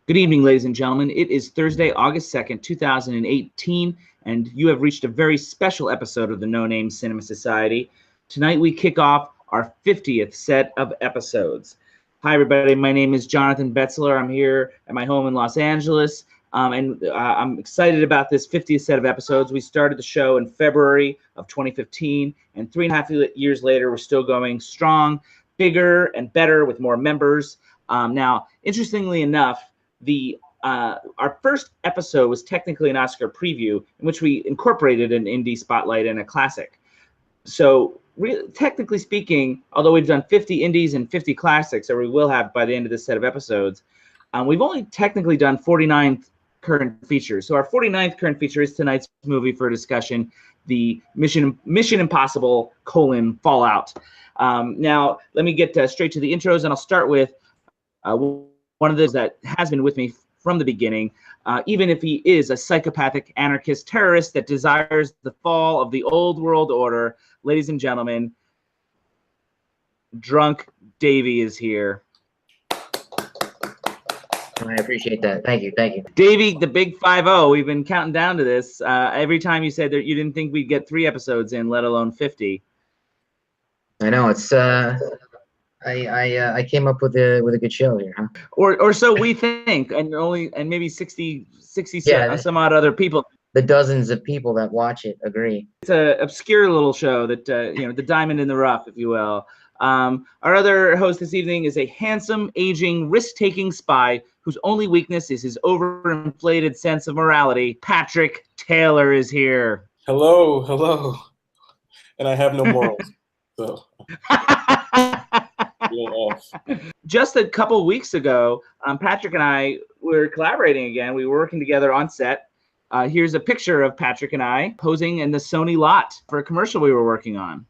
Good evening, ladies and gentlemen. It is Thursday, August 2nd, 2018, and you have reached a very special episode of the No Name Cinema Society. Tonight we kick off our 50th set of episodes. Hi, everybody. My name is Jonathan Betzler. I'm here at my home in Los Angeles, and I'm excited about this 50th set of episodes. We started the show in February of 2015, and 3.5 years later, we're still going strong, bigger, and better with more members. Now, interestingly enough, our first episode was technically an Oscar preview in which we incorporated an indie spotlight and a classic. So technically speaking, although we've done 50 indies and 50 classics, or we will have by the end of this set of episodes, we've only technically done 49 current features. So our 49th current feature is tonight's movie for discussion, the Mission Impossible: Fallout. Now, let me get straight to the intros, and I'll start with one of those that has been with me from the beginning, even if he is a psychopathic anarchist terrorist that desires the fall of the old world order. Ladies and gentlemen, Drunk Davie is here. I appreciate that. Thank you. Davie, the big 5-0. We've been counting down to this. Every time you said that you didn't think we'd get 3 episodes in, let alone 50. I know it's. I came up with a good show here, huh? Or so we think, and maybe 60 some odd other people. The dozens of people that watch it agree. It's an obscure little show that the diamond in the rough, if you will. Our other host this evening is a handsome, aging, risk-taking spy whose only weakness is his overinflated sense of morality. Patrick Taylor is here. Hello. And I have no morals, so. Just a couple weeks ago, Patrick and I were collaborating again. We were working together on set. Here's a picture of Patrick and I posing in the Sony lot for a commercial we were working on.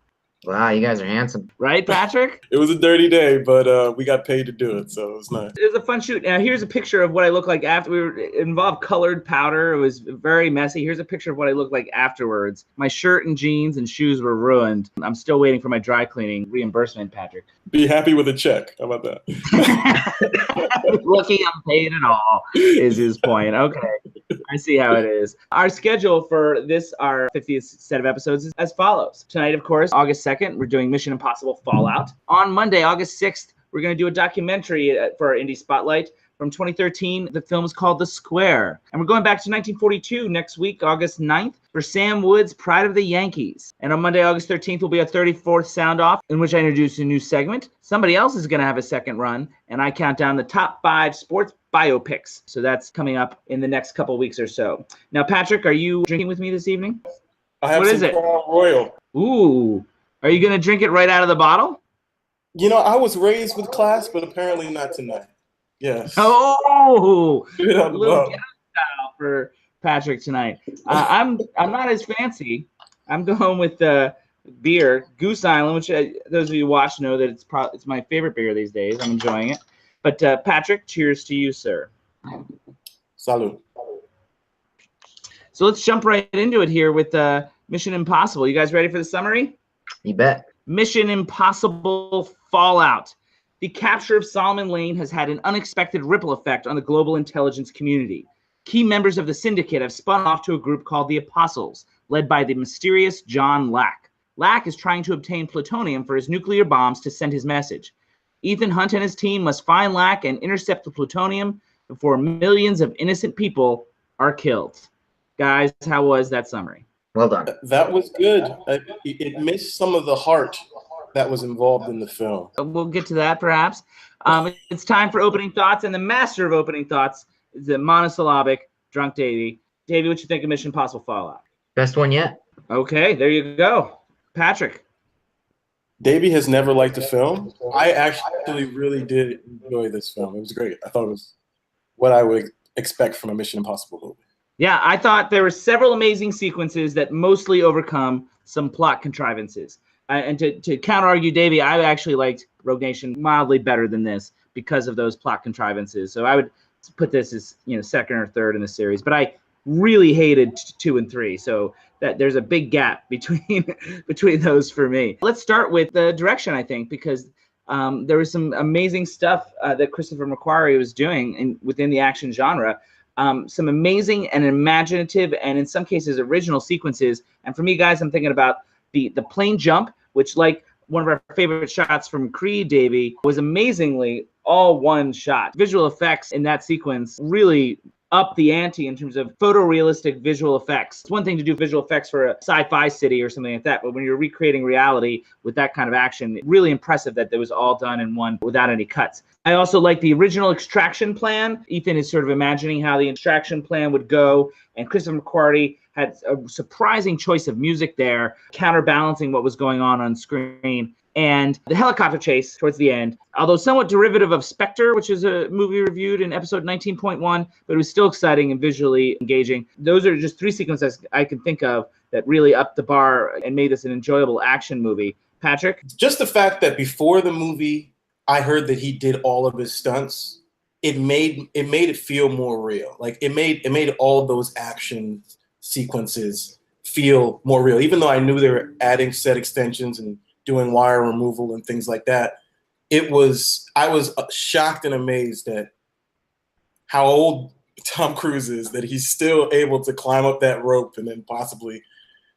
Wow, you guys are handsome. Right, Patrick? It was a dirty day, but we got paid to do it, so it was nice. It was a fun shoot. Now, here's a picture of what I looked like after. It involved colored powder. It was very messy. Here's a picture of what I looked like afterwards. My shirt and jeans and shoes were ruined. I'm still waiting for my dry cleaning reimbursement, Patrick. Be happy with a check. How about that? Lucky I'm paid at all is his point. Okay. I see how it is. Our schedule for our 50th set of episodes is as follows. Tonight, of course, August 2nd, we're doing Mission Impossible: Fallout. On Monday, August 6th, we're going to do a documentary for our Indie Spotlight from 2013. The film is called The Square. And we're going back to 1942 next week, August 9th, for Sam Wood's Pride of the Yankees. And on Monday, August 13th, will be a 34th Sound Off, in which I introduce a new segment. Somebody else is going to have a second run, and I count down the top 5 sports biopics. So that's coming up in the next couple weeks or so. Now, Patrick, are you drinking with me this evening? I have some Crown Royal. Ooh. Are you going to drink it right out of the bottle? You know, I was raised with class, but apparently not tonight. Yes. Oh, a little ghetto style for Patrick tonight. I'm not as fancy. I'm going with beer, Goose Island, which those of you who watch know that it's my favorite beer these days. I'm enjoying it. But Patrick, cheers to you, sir. Salud. So let's jump right into it here with Mission Impossible. You guys ready for the summary? You bet. Mission Impossible: Fallout. The capture of Solomon Lane has had an unexpected ripple effect on the global intelligence community. Key members of the syndicate have spun off to a group called the Apostles, led by the mysterious John Lack. Lack is trying to obtain plutonium for his nuclear bombs to send his message. Ethan Hunt and his team must find Lack and intercept the plutonium before millions of innocent people are killed. Guys, how was that summary? Well done. That was good. It missed some of the heart that was involved in the film. We'll get to that perhaps. It's time for opening thoughts, and the master of opening thoughts is the monosyllabic Drunk Davie. Davie, what you think of Mission Impossible: Fallout? Best one yet. Okay, there you go. Patrick. Davie has never liked the film. I actually really did enjoy this film. It was great. I thought it was what I would expect from a Mission Impossible movie. Yeah, I thought there were several amazing sequences that mostly overcome some plot contrivances. And to counter-argue Davie, I actually liked Rogue Nation mildly better than this because of those plot contrivances. So I would put this as second or third in the series. But I really hated 2 and 3. So that there's a big gap between those for me. Let's start with the direction, I think, because There was some amazing stuff that Christopher McQuarrie was doing within the action genre. Some amazing and imaginative and in some cases original sequences. And for me, guys, I'm thinking about the plane jump, which, like one of our favorite shots from Creed, Davie, was amazingly all one shot. Visual effects in that sequence really up the ante in terms of photorealistic visual effects. It's one thing to do visual effects for a sci-fi city or something like that, but when you're recreating reality with that kind of action, really impressive that it was all done in one without any cuts. I also like the original extraction plan. Ethan is sort of imagining how the extraction plan would go, and Christopher McQuarrie had a surprising choice of music there, counterbalancing what was going on screen. And the helicopter chase towards the end, although somewhat derivative of Spectre, which is a movie reviewed in episode 19.1, but it was still exciting and visually engaging. Those are just three sequences I can think of that really upped the bar and made this an enjoyable action movie. Patrick? Just the fact that before the movie, I heard that he did all of his stunts. It made it feel more real. Like it made all those action sequences feel more real, even though I knew they were adding set extensions and doing wire removal and things like that. I was shocked and amazed at how old Tom Cruise is, that he's still able to climb up that rope and then possibly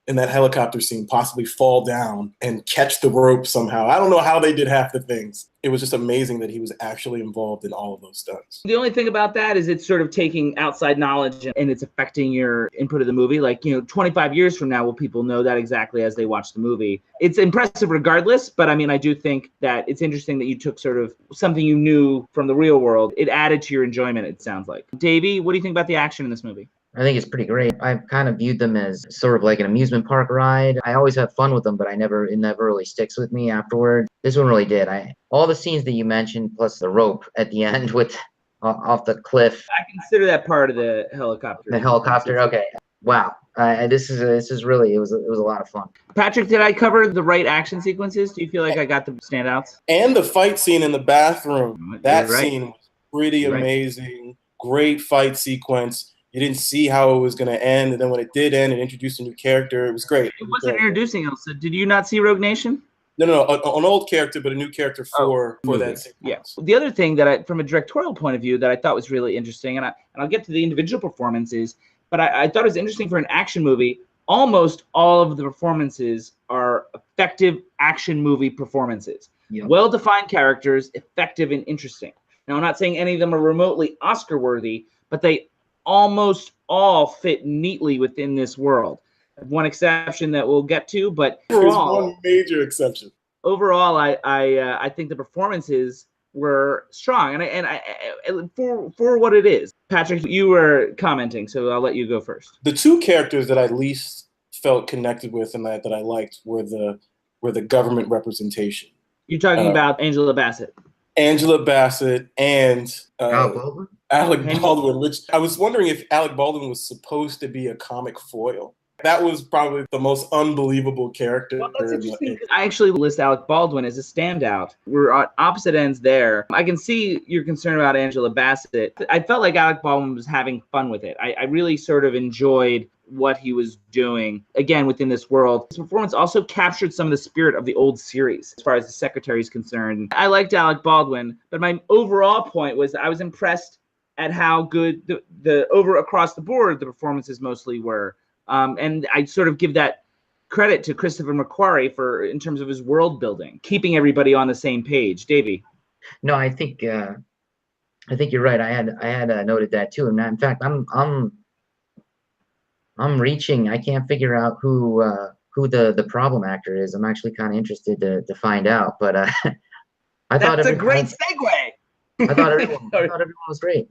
in that helicopter scene, possibly fall down and catch the rope somehow. I don't know how they did half the things. It was just amazing that he was actually involved in all of those stunts. The only thing about that is it's sort of taking outside knowledge and it's affecting your input of the movie. Like, 25 years from now, will people know that exactly as they watch the movie? It's impressive regardless, but I mean, I do think that it's interesting that you took sort of something you knew from the real world. It added to your enjoyment, it sounds like. Davie, what do you think about the action in this movie? I think it's pretty great. I've kind of viewed them as sort of like an amusement park ride. I always have fun with them, but it never really sticks with me afterward. This one really did. All the scenes that you mentioned, plus the rope at the end with off the cliff. I consider that part of the helicopter. The helicopter. Okay. Wow. This is really it was a lot of fun. Patrick, did I cover the right action sequences? Do you feel like I got the standouts? And the fight scene in the bathroom. That scene was pretty amazing. Great fight sequence. You didn't see how it was going to end, and then when it did end, it introduced a new character. It was great. It wasn't introducing us. So did you not see Rogue Nation? No, an old character, but a new character for that sequence. Yes. The other thing that from a directorial point of view, that I thought was really interesting, and I'll get to the individual performances, but I thought it was interesting for an action movie. Almost all of the performances are effective action movie performances. Yep. Well-defined characters, effective and interesting. Now, I'm not saying any of them are remotely Oscar-worthy, but they almost all fit neatly within this world. One exception that we'll get to, but overall, there's one major exception. Overall, I think the performances were strong, and I for what it is. Patrick, you were commenting, so I'll let you go first. The two characters that I least felt connected with and that I liked were the government representation. You're talking about Angela Bassett. Angela Bassett and Alec Henry Baldwin, which I was wondering if Alec Baldwin was supposed to be a comic foil. That was probably the most unbelievable character. Well, that's interesting. I actually list Alec Baldwin as a standout. We're on opposite ends there. I can see your concern about Angela Bassett. I felt like Alec Baldwin was having fun with it. I really sort of enjoyed what he was doing, again, within this world. His performance also captured some of the spirit of the old series, as far as the secretary is concerned. I liked Alec Baldwin, but my overall point was I was impressed at how good the across the board the performances mostly were. And I sort of give that credit to Christopher McQuarrie in terms of his world building, keeping everybody on the same page. Davie? No, I think you're right. I had noted that too. And in fact, I'm reaching. I can't figure out who the problem actor is. I'm actually kind of interested to find out. But that's a great segue. I thought everyone was great.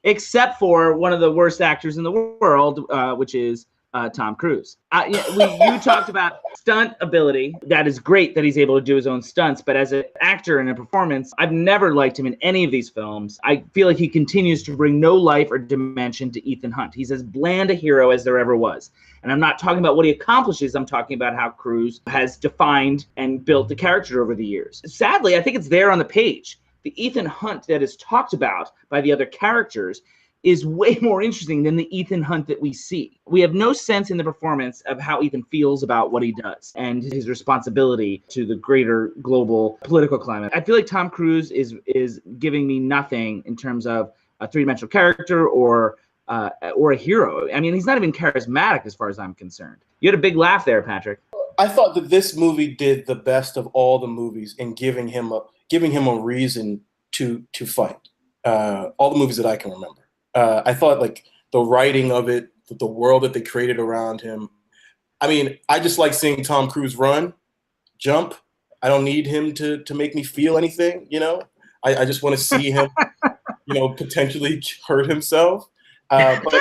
Except for one of the worst actors in the world, which is Tom Cruise. You talked about stunt ability. That is great that he's able to do his own stunts, but as an actor in a performance, I've never liked him in any of these films. I feel like he continues to bring no life or dimension to Ethan Hunt. He's as bland a hero as there ever was. And I'm not talking about what he accomplishes. I'm talking about how Cruise has defined and built the character over the years. Sadly, I think it's there on the page. The Ethan Hunt that is talked about by the other characters is way more interesting than the Ethan Hunt that we see. We have no sense in the performance of how Ethan feels about what he does and his responsibility to the greater global political climate. I feel like Tom Cruise is giving me nothing in terms of a three-dimensional character or a hero. I mean, he's not even charismatic as far as I'm concerned. You had a big laugh there, Patrick. I thought that this movie did the best of all the movies in giving him a reason to fight. All the movies that I can remember. I thought like the writing of it, the world that they created around him. I mean, I just like seeing Tom Cruise run, jump. I don't need him to make me feel anything, you know. I just want to see him, you know, potentially hurt himself. But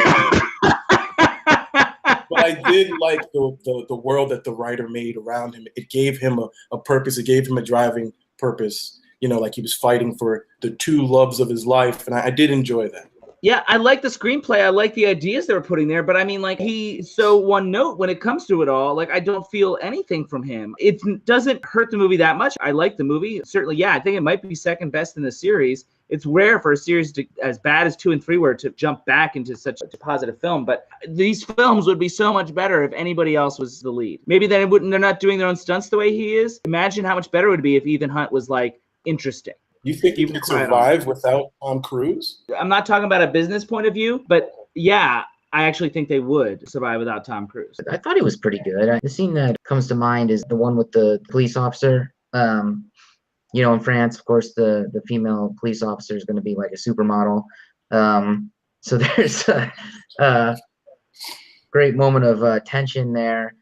I did like the world that the writer made around him. It gave him a purpose. It gave him a driving purpose. You know, like he was fighting for the two loves of his life, and I did enjoy that. Yeah, I like the screenplay. I like the ideas they were putting there, but I mean, like, he's so one note when it comes to it all. Like, I don't feel anything from him. It doesn't hurt the movie that much. I like the movie. Certainly, yeah, I think it might be second best in the series. It's rare for a series as bad as 2 and 3 were to jump back into such a positive film, but these films would be so much better if anybody else was the lead. Maybe they're not doing their own stunts the way he is. Imagine how much better it would be if Ethan Hunt was, like, interesting. You think you could survive without Tom Cruise? I'm not talking about a business point of view, but yeah, I actually think they would survive without Tom Cruise. I thought he was pretty good. The scene that comes to mind is the one with the police officer. You know, in France, of course, the female police officer is going to be like a supermodel. So there's a great moment of tension there.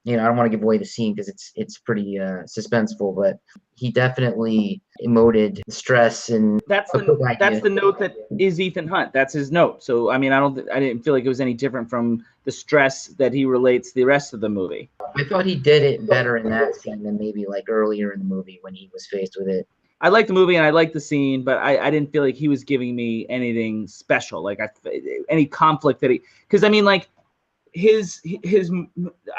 You know, I don't want to give away the scene because it's pretty suspenseful, but he definitely emoted stress and that's the note that is Ethan Hunt. That's his note. So I mean, I didn't feel like it was any different from the stress that he relates the rest of the movie. I thought he did it better in that scene than maybe like earlier in the movie when he was faced with it. I like the movie and I like the scene, but I didn't feel like he was giving me anything special, like any conflict that because I mean, like his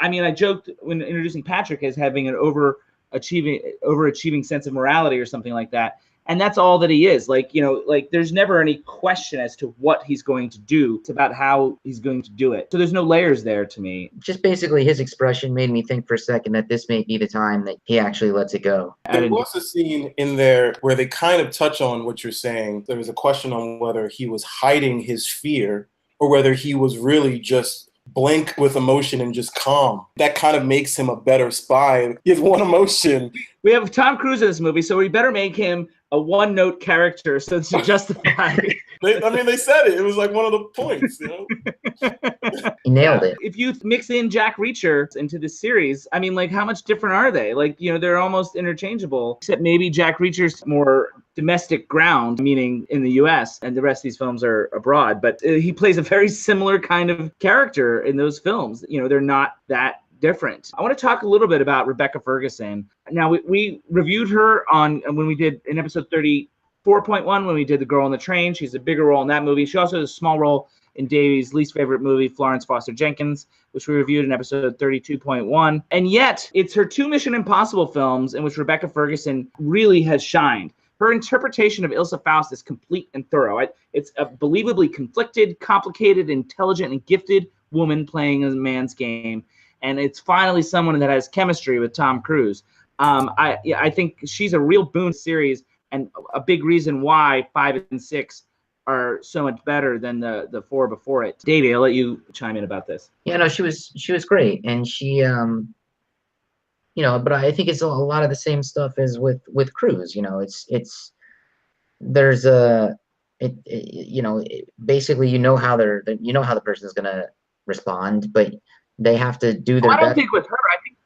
I mean, I joked when introducing Patrick as having an overachieving sense of morality or something like that. And that's all that he is. Like, you know, like there's never any question as to what he's going to do. It's about how he's going to do it. So there's no layers there to me. Just basically his expression made me think for a second that this may be the time that he actually lets it go. There was a scene in there where they kind of touch on what you're saying. There was a question on whether he was hiding his fear or whether he was really just blank with emotion and just calm. That kind of makes him a better spy. He has one emotion. We have Tom Cruise in this movie, so we better make him a one-note character so to justify. They said it. It was like one of the points, you know? He nailed it. If you mix in Jack Reacher into this series, I mean, like, how much different are they? Like, you know, they're almost interchangeable, except maybe Jack Reacher's more domestic ground, meaning in the U.S., and the rest of these films are abroad. But he plays a very similar kind of character in those films. You know, they're not that different. I want to talk a little bit about Rebecca Ferguson. Now, we reviewed her when we did in episode 34.1 when we did The Girl on the Train. She's a bigger role in that movie. She also has a small role in Davey's least favorite movie, Florence Foster Jenkins, which we reviewed in episode 32.1. And yet, it's her 2 Mission Impossible films in which Rebecca Ferguson really has shined. Her interpretation of Ilsa Faust is complete and thorough. It's a believably conflicted, complicated, intelligent, and gifted woman playing a man's game. And it's finally someone that has chemistry with Tom Cruise. I think she's a real boon series and a big reason why 5 and 6 are so much better than the 4 before it. Davey, I'll let you chime in about this. Yeah, no, she was great, and she, you know, but I think it's a lot of the same stuff as with Cruise. You know, basically you know how the person is gonna respond, but they have to do their best. I don't think with her.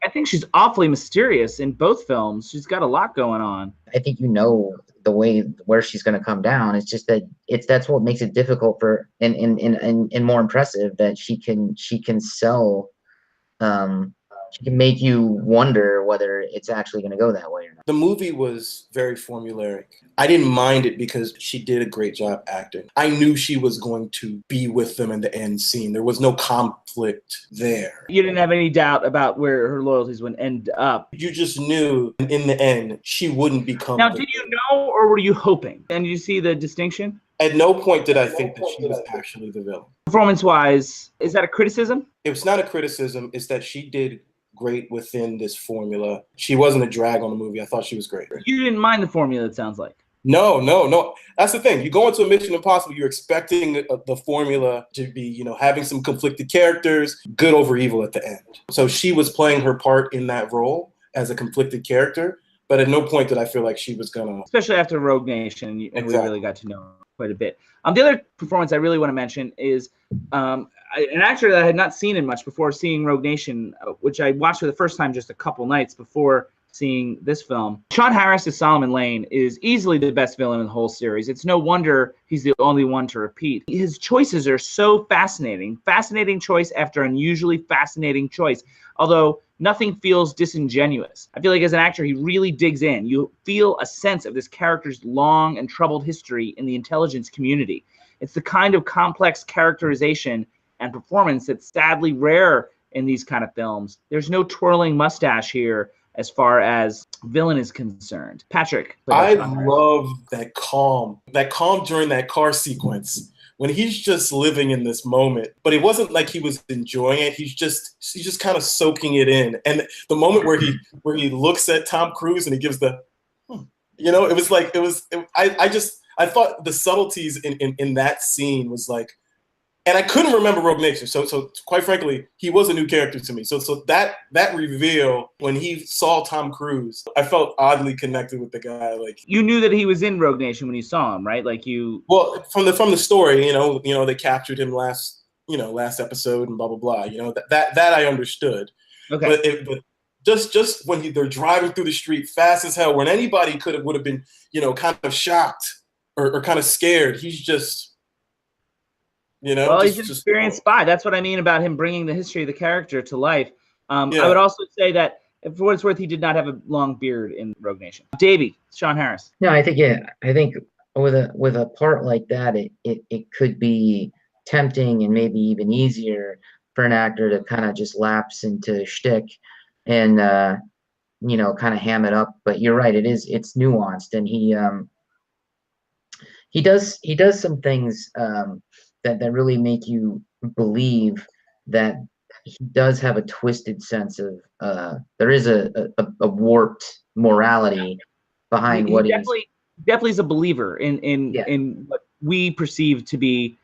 I think she's awfully mysterious in both films. She's got a lot going on. I think you know the way where she's going to come down. It's just that that's what makes it difficult for and more impressive that she can sell. She can make you wonder whether it's actually going to go that way or not. The movie was very formulaic. I didn't mind it because she did a great job acting. I knew she was going to be with them in the end scene. There was no conflict there. You didn't have any doubt about where her loyalties would end up. You just knew in the end she wouldn't become. Now, did you know or were you hoping? And did you see the distinction? At no point did I think that she was actually the villain. Performance-wise, is that a criticism? It's not a criticism. It's that she did great within this formula. She wasn't a drag on the movie. I thought she was great. You didn't mind the formula, it sounds like. No. That's the thing. You go into a Mission Impossible, you're expecting the formula to be, having some conflicted characters, good over evil at the end. So she was playing her part in that role as a conflicted character, but at no point did I feel like she was gonna. Especially after Rogue Nation, and Exactly. we really got to know her quite a bit. The other performance I really want to mention is an actor that I had not seen in much before seeing Rogue Nation, which I watched for the first time just a couple nights before seeing this film. Sean Harris as Solomon Lane is easily the best villain in the whole series. It's no wonder he's the only one to repeat. His choices are so fascinating. Fascinating choice after unusually fascinating choice. Although nothing feels disingenuous. I feel like as an actor, he really digs in. You feel a sense of this character's long and troubled history in the intelligence community. It's the kind of complex characterization and performance that's sadly rare in these kind of films. There's no twirling mustache here as far as villain is concerned. Patrick. I love that calm during that car sequence when he's just living in this moment. But it wasn't like he was enjoying it. He's just kind of soaking it in. And the moment where he looks at Tom Cruise and he gives the, it was like I thought the subtleties in that scene was like. And I couldn't remember Rogue Nation, so quite frankly, he was a new character to me. So that reveal when he saw Tom Cruise, I felt oddly connected with the guy. Like you knew that he was in Rogue Nation when you saw him, right? Like you. Well, from the story, they captured him last episode and blah blah blah. That I understood. Okay. But just when they're driving through the street fast as hell, when anybody would have been kind of shocked or kind of scared, he's just. Well, he's an experienced spy. That's what I mean about him bringing the history of the character to life. I would also say that, for what it's worth, he did not have a long beard in Rogue Nation. Davie, Sean Harris. No, I think with a part like that, it could be tempting and maybe even easier for an actor to kind of just lapse into shtick and kind of ham it up. But you're right, it's nuanced, and he does some things that really make you believe that he does have a twisted sense of there is a warped morality behind what he definitely is a believer in what we perceive to be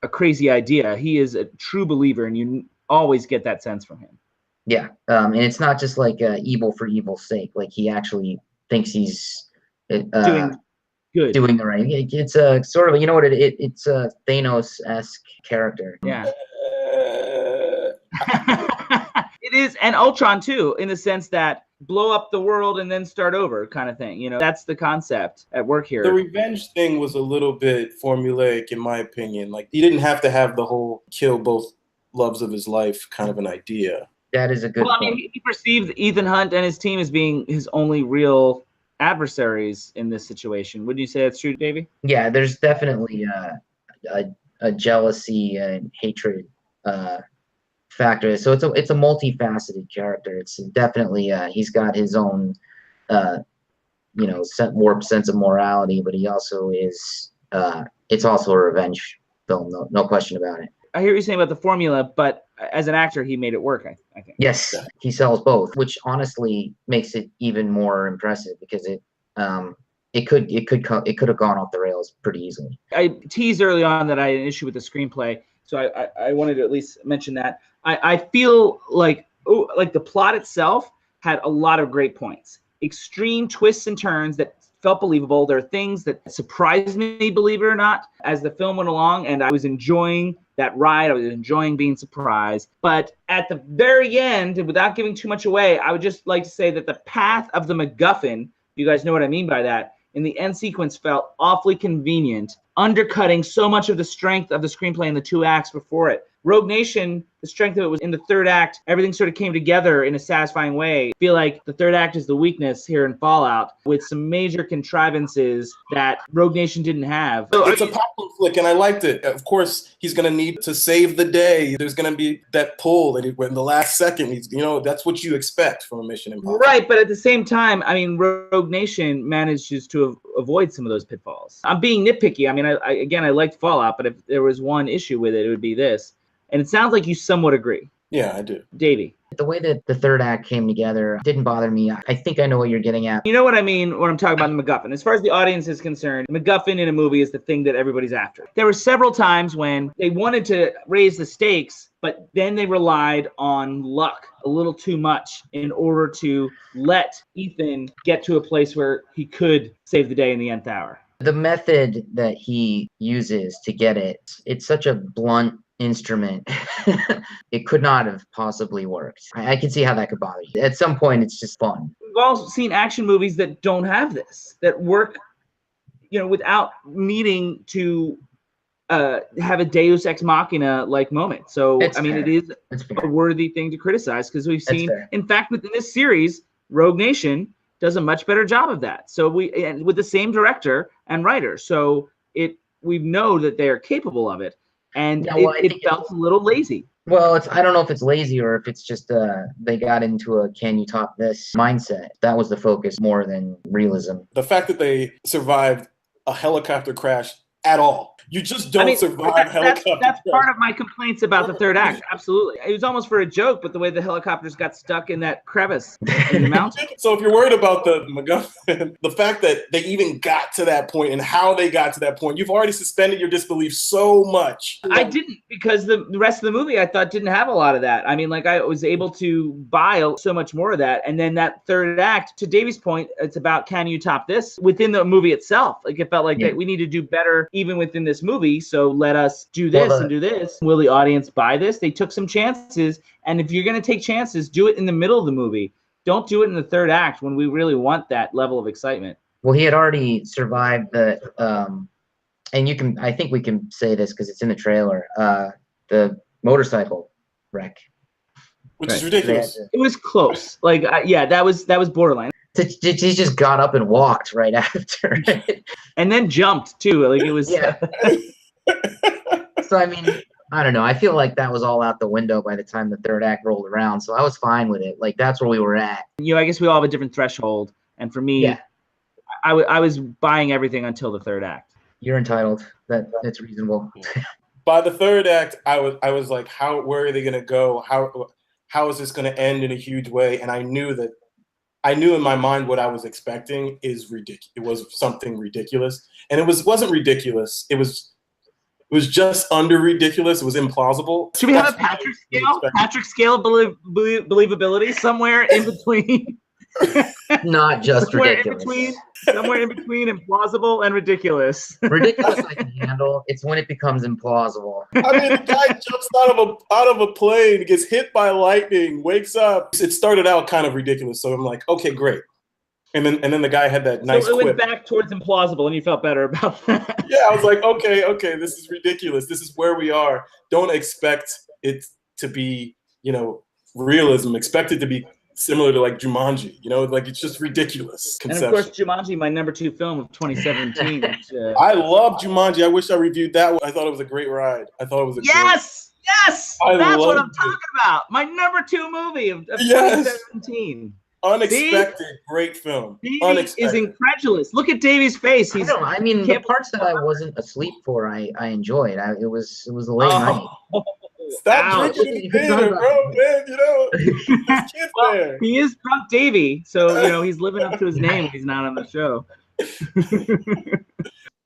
a crazy idea. He is a true believer, and you always get that sense from him. Yeah, and it's not just like evil for evil's sake. Like he actually thinks he's doing the right. It's a sort of, it's a Thanos-esque character. Yeah. It is, and Ultron too, in the sense that blow up the world and then start over kind of thing. That's the concept at work here. The revenge thing was a little bit formulaic, in my opinion. Like he didn't have to have the whole kill both loves of his life kind of an idea. That is a good point. I mean, he perceived Ethan Hunt and his team as being his only real adversaries in this situation. Wouldn't you say that's true, Davie? Yeah, there's definitely a jealousy and hatred factor. So it's a multifaceted character. It's definitely he's got his own warped sense of morality, but he also is it's also a revenge film, no question about it. I hear what you're saying about the formula, but as an actor, he made it work, I think. Yes, he sells both, which honestly makes it even more impressive because it could have gone off the rails pretty easily. I teased early on that I had an issue with the screenplay, so I wanted to at least mention that. I feel like the plot itself had a lot of great points, extreme twists and turns that felt believable. There are things that surprised me, believe it or not, as the film went along, and I was enjoying that ride. I was enjoying being surprised. But at the very end, and without giving too much away, I would just like to say that the path of the MacGuffin, you guys know what I mean by that, in the end sequence felt awfully convenient, undercutting so much of the strength of the screenplay in the two acts before it. Rogue Nation, the strength of it was in the third act. Everything sort of came together in a satisfying way. I feel like the third act is the weakness here in Fallout, with some major contrivances that Rogue Nation didn't have. So, it's a popcorn flick, and I liked it. Of course, he's going to need to save the day. There's going to be that pull that in the last second. That's what you expect from a Mission Impossible. Right, but at the same time, I mean, Rogue Nation manages to avoid some of those pitfalls. I'm being nitpicky. I mean, I liked Fallout, but if there was one issue with it, it would be this. And it sounds like you somewhat agree. Yeah, I do. Davey. The way that the third act came together didn't bother me. I think I know what you're getting at. You know what I mean when I'm talking about the MacGuffin. As far as the audience is concerned, MacGuffin in a movie is the thing that everybody's after. There were several times when they wanted to raise the stakes, but then they relied on luck a little too much in order to let Ethan get to a place where he could save the day in the nth hour. The method that he uses to get it's such a blunt instrument. It could not have possibly worked. I can see how that could bother you. At some point, it's just fun. We've all seen action movies that don't have this, that work, without needing to have a Deus Ex Machina like moment. So, It's I mean, fair. it is It's a fair. worthy thing to criticize because we've That's seen, fair. in fact, within this series, Rogue Nation does a much better job of that. So and with the same director and writer. So we know that they are capable of it. And Yeah, well, I it think felt a little lazy. Well, I don't know if it's lazy or if it's just they got into a can you top this mindset. That was the focus more than realism. The fact that they survived a helicopter crash at all. You just don't survive helicopter That's crash. part of my complaints about the third act. Absolutely. It was almost for a joke, but the way the helicopters got stuck in that crevice in the mountain. So if you're worried about the MacGuffin, the fact that they even got to that point and how they got to that point, you've already suspended your disbelief so much. I didn't, because the rest of the movie I thought didn't have a lot of that. I mean, like, I was able to buy so much more of that. And then that third act, to Davey's point, it's about can you top this within the movie itself. Like, it felt like that we need to do better even within this movie. So let us do this and do this. Will the audience buy this? They took some chances. And if you're going to take chances, do it in the middle of the movie. Don't do it in the third act when we really want that level of excitement. Well, he had already survived the and I think we can say this because it's in the trailer, the motorcycle wreck. Which is ridiculous. It was close. Like, that was borderline. He just got up and walked right after. And then jumped too. Like, it was. Yeah. So, I mean, I don't know. I feel like that was all out the window by the time the third act rolled around. So I was fine with it. Like, that's where we were at. I guess we all have a different threshold. And for me, I was buying everything until the third act. You're entitled. That's reasonable. By the third act, I was like, where are they going to go? How is this going to end in a huge way? And I knew in my mind what I was expecting is ridiculous. It was something ridiculous. And it wasn't ridiculous. It was just under ridiculous. It was implausible. Should we have a Patrick scale? Patrick scale of believability somewhere in between? Not just ridiculous. Somewhere in between implausible and ridiculous. Ridiculous I can handle. It's when it becomes implausible. I mean, the guy jumps out of a plane, gets hit by lightning, wakes up. It started out kind of ridiculous, so I'm like, okay, great. And then the guy had that nice So it went quip. back towards implausible, and you felt better about that. Yeah, I was like, okay, this is ridiculous. This is where we are. Don't expect it to be, realism. Expect it to be similar to like Jumanji, like it's just ridiculous conception. And of course, Jumanji, my number 2 film of 2017. Which, I love Jumanji. I wish I reviewed that one. I thought it was a great ride. I thought it was a yes, that's what I'm talking about. My number 2 movie of 2017. Unexpected, great film. Davey is incredulous. Look at Davey's face. I mean, the parts that I wasn't asleep for, I enjoyed. It was a late night. Stop drinking in the theater, bro, man. Kids there. He is Drunk Davie, so he's living up to his name when he's not on the show.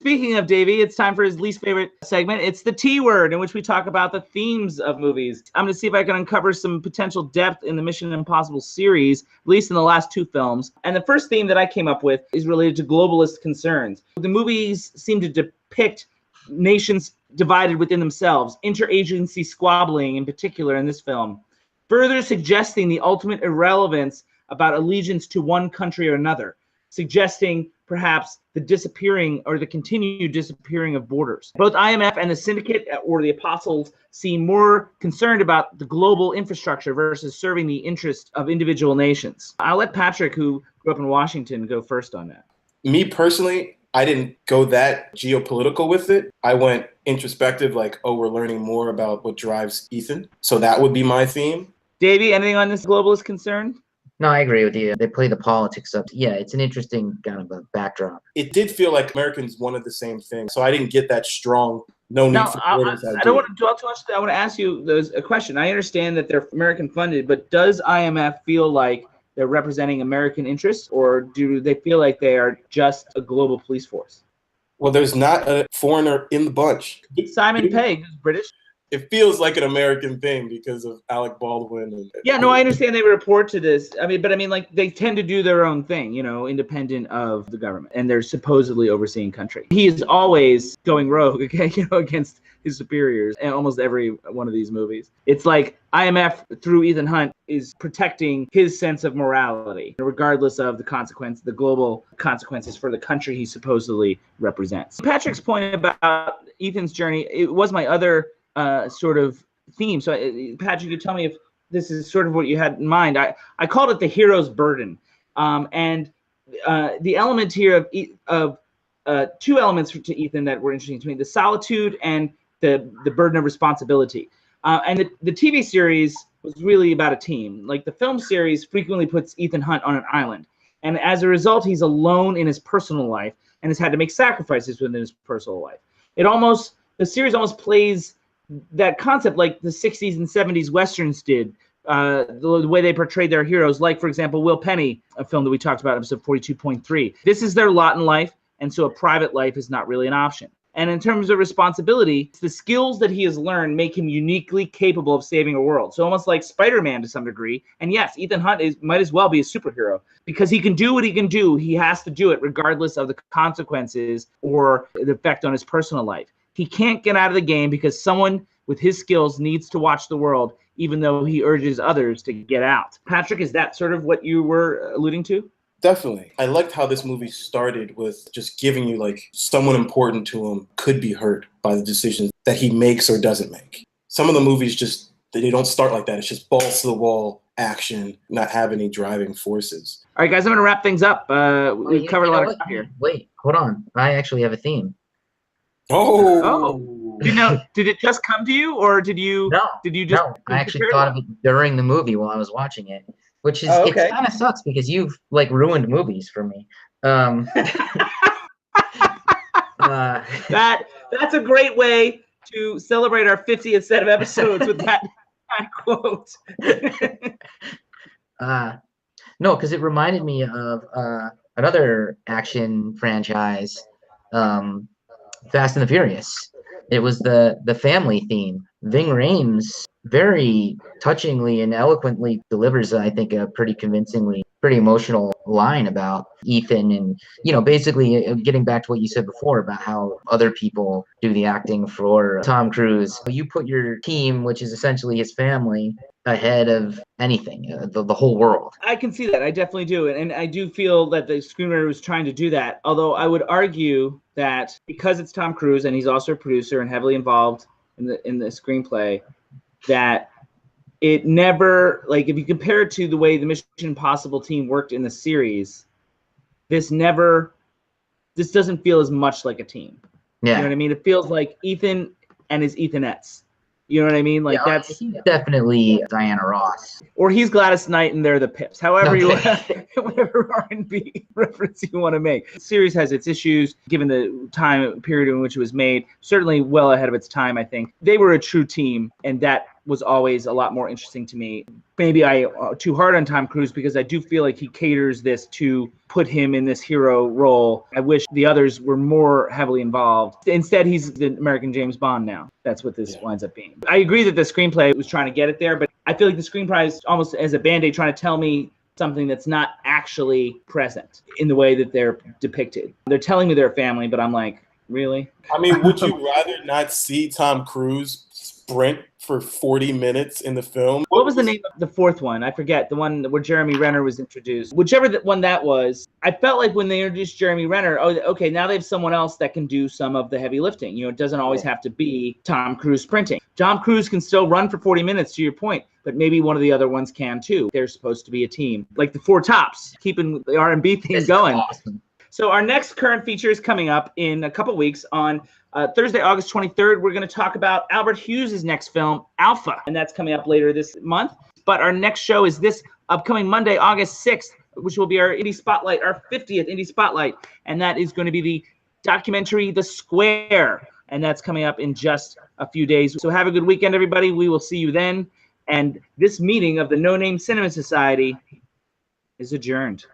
Speaking of Davie, it's time for his least favorite segment. It's the T word, in which we talk about the themes of movies. I'm going to see if I can uncover some potential depth in the Mission Impossible series, at least in the last 2 films. And the first theme that I came up with is related to globalist concerns. The movies seem to depict nations divided within themselves, interagency squabbling in particular in this film, further suggesting the ultimate irrelevance about allegiance to one country or another, suggesting perhaps the disappearing or the continued disappearing of borders. Both IMF and the Syndicate or the Apostles seem more concerned about the global infrastructure versus serving the interests of individual nations. I'll let Patrick, who grew up in Washington, go first on that. Me personally, I didn't go that geopolitical with it. I went introspective, like, oh, we're learning more about what drives Ethan. So that would be my theme. Davey, anything on this globalist concern? No, I agree with you. They play the politics up. Yeah, it's an interesting kind of a backdrop. It did feel like Americans wanted the same thing. So I didn't get that strong, no need for borders. I don't want to dwell too much. I want to ask you a question. I understand that they're American funded, but does IMF feel like they're representing American interests, or do they feel like they are just a global police force? Well, there's not a foreigner in the bunch. Simon Pegg is British. It feels like an American thing because of Alec Baldwin. Yeah, no, I understand they report to this. Like they tend to do their own thing, independent of the government, and they're supposedly overseeing country. He is always going rogue, against his superiors in almost every one of these movies. It's like IMF through Ethan Hunt is protecting his sense of morality, regardless of the global consequences for the country he supposedly represents. Patrick's point about Ethan's journey, it was my other sort of theme. So Patrick, you tell me if this is sort of what you had in mind. I called it the hero's burden. And the element here of two elements to Ethan that were interesting to me, the solitude and the burden of responsibility. And the TV series was really about a team. Like the film series frequently puts Ethan Hunt on an island. And as a result, he's alone in his personal life and has had to make sacrifices within his personal life. The series almost plays that concept like the 60s and 70s Westerns did, the way they portrayed their heroes, like, for example, Will Penny, a film that we talked about, episode 42.3. This is their lot in life, and so a private life is not really an option. And in terms of responsibility, the skills that he has learned make him uniquely capable of saving a world. So almost like Spider-Man to some degree. And yes, Ethan Hunt might as well be a superhero because he can do what he can do. He has to do it regardless of the consequences or the effect on his personal life. He can't get out of the game because someone with his skills needs to watch the world, even though he urges others to get out. Patrick, is that sort of what you were alluding to? Definitely. I liked how this movie started with just giving you like someone important to him could be hurt by the decisions that he makes or doesn't make. Some of the movies they don't start like that. It's just balls to the wall action, not have any driving forces. All right, guys, I'm going to wrap things up. We've covered a lot of stuff here. Wait, hold on. I actually have a theme. Oh. Did it just come to you, or did you? No. Did you just? No, I actually thought of it during the movie while I was watching it, which is it kind of sucks because you've like ruined movies for me. That's a great way to celebrate our 50th set of episodes with that quote. No, because it reminded me of another action franchise. Fast and the Furious. It was the family theme. Ving Rhames very touchingly and eloquently delivers, I think, a pretty emotional line about Ethan and, basically getting back to what you said before about how other people do the acting for Tom Cruise. You put your team, which is essentially his family, ahead of anything, the whole world. I can see that. I definitely do. And I do feel that the screenwriter was trying to do that. Although I would argue that because it's Tom Cruise and he's also a producer and heavily involved in the screenplay, that it never, like, if you compare it to the way the Mission Impossible team worked in the series, this doesn't feel as much like a team. Yeah. You know what I mean? It feels like Ethan and his Ethanettes. You know what I mean? Like that's definitely Diana Ross. Or he's Gladys Knight and they're the Pips. However whatever R&B reference you want to make. The series has its issues given the time period in which it was made. Certainly well ahead of its time, I think. They were a true team, and that was always a lot more interesting to me. Maybe I too hard on Tom Cruise because I do feel like he caters this to put him in this hero role. I wish the others were more heavily involved. Instead, he's the American James Bond now. That's what this winds up being. I agree that the screenplay was trying to get it there, but I feel like the screenplay is almost as a Band-Aid trying to tell me something that's not actually present in the way that they're depicted. They're telling me they're a family, but I'm like, really? I mean, would you rather not see Tom Cruise sprint for 40 minutes in the film. What was the name of the fourth one? I forget. The one where Jeremy Renner was introduced. Whichever one that was, I felt like when they introduced Jeremy Renner, oh, okay, now they have someone else that can do some of the heavy lifting. You know, it doesn't always have to be Tom Cruise sprinting. Tom Cruise can still run for 40 minutes, to your point, but maybe one of the other ones can too. They're supposed to be a team, like the Four Tops, keeping the R&B theme going. Awesome. So our next current feature is coming up in a couple weeks on Thursday, August 23rd. We're going to talk about Albert Hughes' next film, Alpha, and that's coming up later this month. But our next show is this upcoming Monday, August 6th, which will be our Indie Spotlight, our 50th Indie Spotlight, and that is going to be the documentary The Square, and that's coming up in just a few days. So have a good weekend, everybody. We will see you then. And this meeting of the No Name Cinema Society is adjourned.